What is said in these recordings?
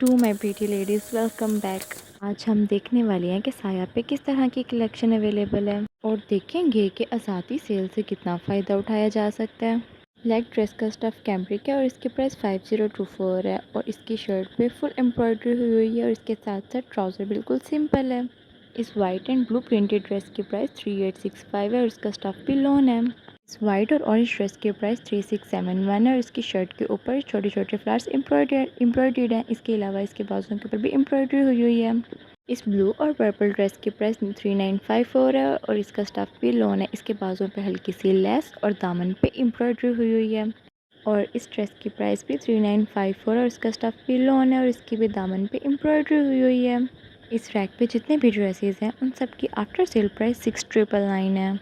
To my pretty ladies, welcome back. आज हम देखने वाले हैं कि साया पे किस तरह की कलेक्शन अवेलेबल है और देखेंगे कि आज़ादी सेल से कितना फ़ायदा उठाया जा सकता है। ब्लैक ड्रेस का स्टफ़ कैम्ब्रिक है और इसके प्राइस 5024 है और इसकी शर्ट पे फुल एम्ब्रॉयडरी हुई हुई है और इसके साथ साथ ट्राउज़र बिल्कुल सिंपल है। इस white and blue printed dress की प्राइस 3865 है और इसका स्टफ़ भी लॉन है। इस वाइट और ऑरेंज ड्रेस के प्राइस 3671 है और इसकी शर्ट के ऊपर छोटे छोटे फ्लावर्स एम्ब्रॉयडर्ड हैं। इसके अलावा इसके बाजुओं के ऊपर भी एम्ब्रॉयडरी हुई हुई है। इस ब्लू और पर्पल ड्रेस की प्राइस 3954 है और इसका स्टफ भी लॉन है। इसके बाजुओं पे हल्की सी लेस और दामन पे एम्ब्रॉयडरी हुई हुई है और इस ड्रेस की प्राइस भी 3954 और इसका स्टफ भी लॉन है और इसकी भी दामन पे एम्ब्रॉयडरी हुई हुई है। इस रैक पे जितने भी ड्रेसेस हैं उन सब की आफ्टर सेल प्राइस 6999 है।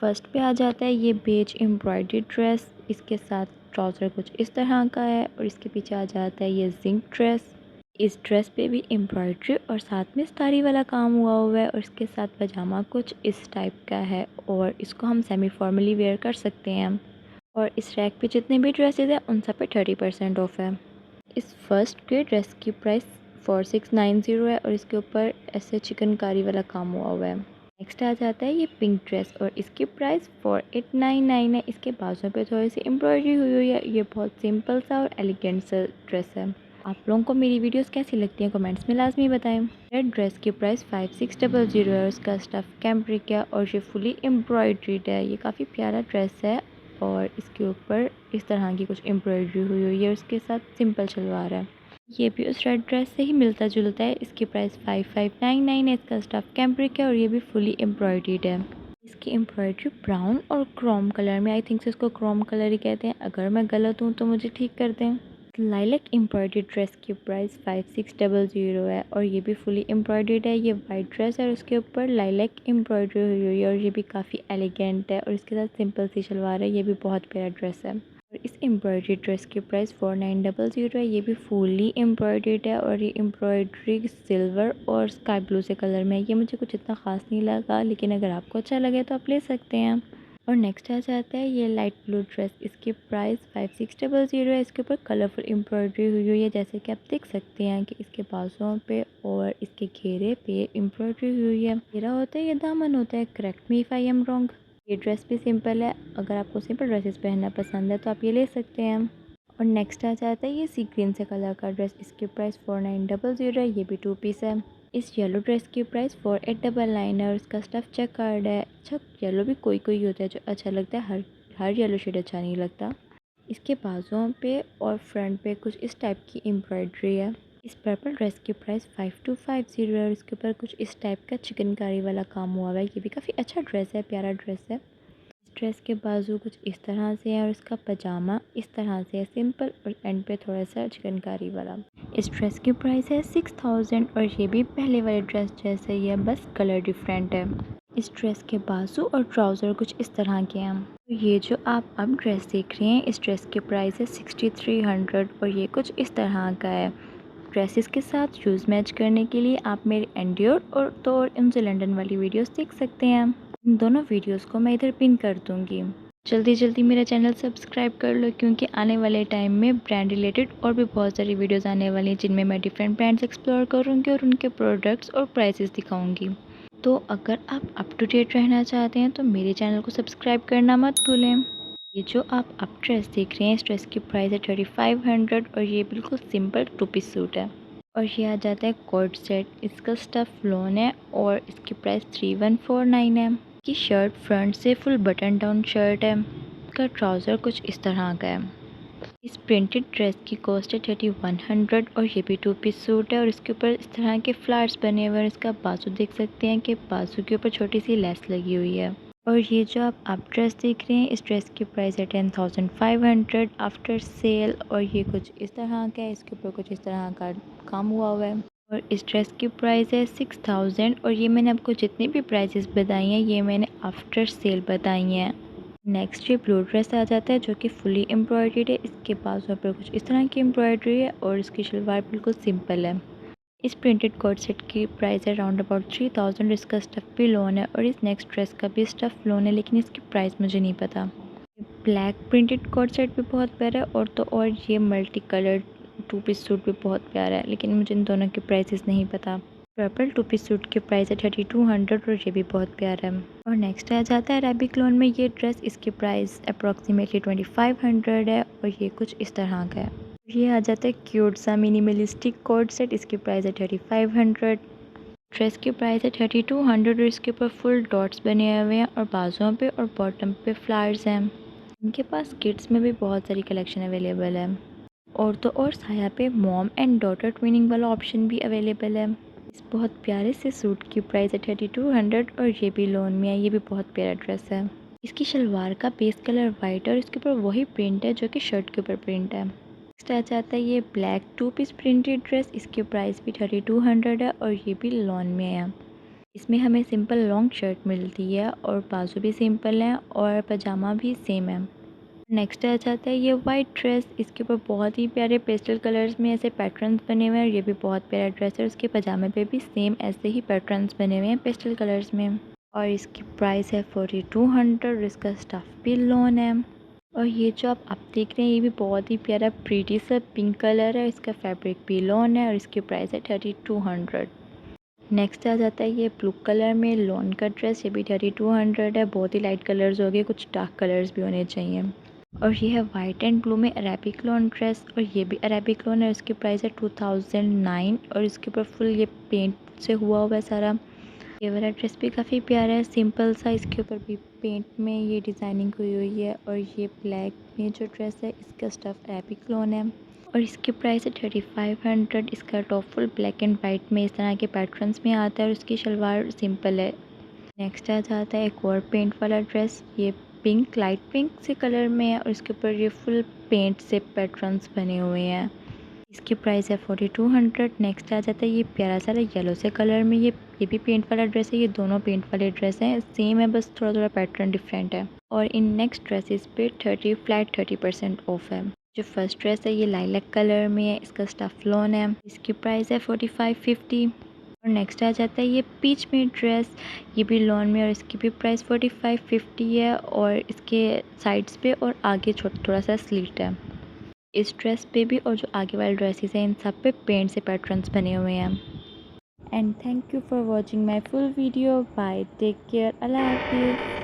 फर्स्ट पे आ जाता है ये बेज एम्ब्रॉयडरी ड्रेस। इसके साथ ट्राउज़र कुछ इस तरह का है और इसके पीछे आ जाता है ये जिंक ड्रेस। इस ड्रेस पे भी एम्ब्रॉयडरी और साथ में स्टारी वाला काम हुआ है और इसके साथ पजामा कुछ इस टाइप का है और इसको हम सेमी फॉर्मली वेयर कर सकते हैं। और इस रैक पे जितने भी ड्रेसेस हैं उन सब पे 30% ऑफ है। इस फर्स्ट के ड्रेस की प्राइस 4690 है और इसके ऊपर ऐसे चिकनकारी वाला काम हुआ है। नेक्स्ट आ जाता है ये पिंक ड्रेस और इसकी प्राइस 4899 है। इसके बाजू पे थोड़ी सी एम्ब्रॉयडरी हुई हुई है। ये बहुत सिंपल सा और एलिगेंट सा ड्रेस है। आप लोगों को मेरी वीडियोस कैसी लगती हैं कमेंट्स में लाजमी बताएं। रेड ड्रेस की प्राइस 5600 है और इसका स्टफ कैम्ब्रिक है और ये फुली एम्ब्रॉयड्रीड है। ये काफ़ी प्यारा ड्रेस है और इसके ऊपर इस तरह की कुछ एम्ब्रॉयडरी हुई हुई है। उसके साथ सिंपल शलवार है। ये भी उस रेड ड्रेस से ही मिलता जुलता है। इसकी प्राइस 5599 है। इसका स्टफ कैम्ब्रिक है और ये भी फुली एम्ब्रॉयडर्ड है। इसकी एम्ब्रॉयडरी ब्राउन और क्रोम कलर में, आई थिंक से इसको क्रोम कलर ही कहते हैं। अगर मैं गलत हूँ तो मुझे ठीक कर दें। लाइलैक एम्ब्रॉयडर्ड ड्रेस की प्राइस 5600 है और ये भी फुली एम्ब्रॉयडर्ड है। ये वाइट ड्रेस है और उसके ऊपर लाइलैक एम्ब्रॉयडरी हुई हुई है और ये भी काफ़ी एलिगेंट है और इसके साथ सिंपल सी शलवार है। ये भी बहुत प्यारा ड्रेस है और इस एम्ब्रॉयडरी ड्रेस की प्राइस 4900 है। ये भी फुली एम्ब्रॉयडर्ड है और ये एम्ब्रॉयडरी सिल्वर और स्काई ब्लू से कलर में है। ये मुझे कुछ इतना ख़ास नहीं लगा, लेकिन अगर आपको अच्छा लगे तो आप ले सकते हैं। और नेक्स्ट आ जाता है ये लाइट ब्लू ड्रेस। इसकी प्राइस 5600 है। इसके ऊपर कलरफुल एम्ब्रॉयडरी हुई हुई है, जैसे कि आप देख सकते हैं कि इसके बाजुओं पे और इसके घेरे पे एम्ब्रॉयडरी हुई हुई है। घेरा होता है, ये दामन होता है। Correct me if I am wrong. ये ड्रेस भी सिंपल है। अगर आपको सिंपल ड्रेसेस पहनना पसंद है तो आप ये ले सकते हैं। और नेक्स्ट आ जाता है ये सी ग्रीन से कलर का ड्रेस। इसकी प्राइस 4900 है। ये भी 2 पीस है। इस येलो ड्रेस की प्राइस 4899 है और इसका स्टफ चेक कार्ड है। अच्छा, येलो भी कोई कोई होता है जो अच्छा लगता है, हर येलो शेड अच्छा नहीं लगता। इसके बाजुओं पे और फ्रंट पे कुछ इस टाइप की एम्ब्रॉयडरी है। इस पर्पल ड्रेस की प्राइस 5250 है और इसके ऊपर कुछ इस टाइप का चिकनकारी वाला काम हुआ है। ये भी काफ़ी अच्छा ड्रेस है, प्यारा ड्रेस है। इस ड्रेस के बाजू कुछ इस तरह से है और इसका पजामा इस तरह से है, सिंपल और एंड पे थोड़ा सा चिकनकारी वाला। इस ड्रेस की प्राइस है 6000 और ये भी पहले वाले ड्रेस जैसे ही है, बस कलर डिफरेंट है। इस ड्रेस के बाजू और ट्राउज़र कुछ इस तरह के हैं। तो ये जो आप अब ड्रेस देख रहे हैं, इस ड्रेस की प्राइस है 6300 और ये कुछ इस तरह का है। ड्रेसेस के साथ शूज़ मैच करने के लिए आप मेरे एंडियोर और इनसे लंदन वाली वीडियोस देख सकते हैं। इन दोनों वीडियोस को मैं इधर पिन कर दूँगी। जल्दी जल्दी मेरा चैनल सब्सक्राइब कर लो, क्योंकि आने वाले टाइम में ब्रांड रिलेटेड और भी बहुत सारी वीडियोस आने वाली हैं जिनमें मैं डिफरेंट ब्रांड्स एक्सप्लोर करूँगी और उनके प्रोडक्ट्स और प्राइसेस दिखाऊँगी। तो अगर आप अप टू डेट रहना चाहते हैं तो मेरे चैनल को सब्सक्राइब करना मत भूलें। ये जो आप अब ड्रेस देख रहे हैं, इस ड्रेस की प्राइस है 3500 और ये बिल्कुल सिंपल 2 पीस सूट है। और ये आ जाता है कोट सेट। इसका स्टफ लॉन है और इसकी प्राइस 3149 है। की शर्ट फ्रंट से फुल बटन डाउन शर्ट है। इसका ट्राउज़र कुछ इस तरह का है। इस प्रिंटेड ड्रेस की कॉस्ट है 3100 और ये भी 2 पीस सूट है और इसके ऊपर इस तरह के फ्लावर्स बने हुए हैं। इसका बाजू देख सकते हैं कि बाजू के ऊपर छोटी सी लेस लगी हुई है। और ये जो आप ड्रेस देख रहे हैं, इस ड्रेस की प्राइस है 10500 आफ्टर सेल और ये कुछ इस तरह का है। इसके ऊपर कुछ इस तरह का काम हुआ है और इस ड्रेस की प्राइस है 6000 और ये मैंने आपको जितनी भी प्राइसेस बताई हैं ये मैंने आफ्टर सेल बताई हैं। नेक्स्ट ये ब्लू ड्रेस आ जाता है जो कि फुली एम्ब्रॉयडर्ड है। इसके बाजुओं पर कुछ इस तरह की एम्ब्रॉयडरी है और इसकी शलवार बिल्कुल सिंपल है। इस प्रिंटेड कोट सेट की प्राइस है अराउंड अबाउट 3000। इसका स्टफ़ भी लोन है और इस नेक्स्ट ड्रेस का भी स्टफ़ लोन है, लेकिन इसकी प्राइस मुझे नहीं पता। ब्लैक प्रिंटेड कोट सेट भी बहुत प्यारा है और तो और ये multi colour two piece suit भी बहुत प्यारा है, लेकिन मुझे इन दोनों के प्राइसेस नहीं पता। पर्पल टू पीस सूट के प्राइस है 3200 और ये भी बहुत प्यारा है। और नेक्स्ट आ जाता है अरेबिक लॉन में ये ड्रेस, इसकी प्राइस अप्रॉक्सीमेटली 2500 है और ये कुछ इस तरह का है। ये आ जाता है क्यूट सा मिनिमलिस्टिक कोड सेट, इसकी प्राइस है 3500। ड्रेस की प्राइस है 3200 और इसके ऊपर फुल डॉट्स बने हुए हैं और बाजुओं पे और बॉटम पे फ्लावर्स हैं। इनके पास किड्स में भी बहुत सारी कलेक्शन अवेलेबल है। और तो और साया पे मॉम एंड डॉटर ट्विनिंग वाला ऑप्शन भी अवेलेबल है। इस बहुत प्यारे से सूट की प्राइस है 3200 और ये भी लोन में है। ये भी बहुत प्यारा ड्रेस है। इसकी शलवार का बेस कलर वाइट है और इसके ऊपर वही प्रिंट है जो कि शर्ट के ऊपर प्रिंट है। नेक्स्ट आ जाता है ये black two piece printed dress, इसकी प्राइस भी 3200 है और ये भी लॉन में है। इसमें हमें सिंपल लॉन्ग शर्ट मिलती है और बाजू भी सिंपल है और पजामा भी सेम है। नेक्स्ट आ जाता है ये वाइट ड्रेस, इसके ऊपर बहुत ही प्यारे पेस्टल कलर्स में ऐसे पैटर्न्स बने हुए हैं और ये भी बहुत प्यारा ड्रेस है। उसके पजामे पे भी सेम ऐसे ही पैटर्न्स बने हुए हैं पेस्टल कलर्स में और इसकी प्राइस है 4200 और इसका स्टफ़ भी लॉन है। और ये जो आप देख रहे हैं ये भी बहुत ही प्यारा प्रीटी सा पिंक कलर है, इसका फैब्रिक भी लॉन है और इसकी प्राइस है 3200। नेक्स्ट आ जाता है ये ब्लू कलर में लॉन का ड्रेस, ये भी 3200 है। बहुत ही लाइट कलर्स हो गए, कुछ डार्क कलर्स भी होने चाहिए। और ये है वाइट एंड ब्लू में अरेबिक लॉन ड्रेस और ये भी अरेबिक लॉन है। इसकी प्राइस है 2009 और इसके ऊपर फुल ये पेंट से हुआ है सारा। ये वाला ड्रेस भी काफ़ी प्यारा है, सिंपल सा, इसके ऊपर भी पेंट में ये डिज़ाइनिंग हुई हुई है। और ये ब्लैक में जो ड्रेस है इसका स्टफ़ अरेबिक लॉन है और इसकी प्राइस है 3500। इसका top full black and white में इस तरह के पैटर्न्स में आता है और उसकी शलवार सिंपल है। नेक्स्ट आ जाता है एक और पेंट वाला ड्रेस, ये पिंक लाइट पिंक से कलर में है और इसके ऊपर ये फुल पेंट से पैटर्न्स बने हुए हैं। इसकी प्राइस है 4200। नेक्स्ट आ जाता है ये प्यारा सा येलो से कलर में, ये भी पेंट वाला ड्रेस है। ये दोनों पेंट वाले ड्रेस हैं, सेम है, बस थोड़ा थोड़ा पैटर्न डिफरेंट है। और इन नेक्स्ट ड्रेसेस पे 30% ऑफ है। जो फर्स्ट ड्रेस है ये लाइलैक कलर में है, इसका स्टफ लॉन है, इसकी प्राइस है 4550। और नेक्स्ट आ जाता है ये पीच में ड्रेस, ये भी लॉन में और इसकी भी प्राइस 4550 है और इसके साइड्स पे और आगे थोड़ा सा स्लीट है। इस ड्रेस पे भी और जो आगे वाले ड्रेसेस हैं इन सब पे पेंट से पैटर्न्स बने हुए हैं। And thank you for watching my full video. Bye, take care, अल्लाह हाफिज़।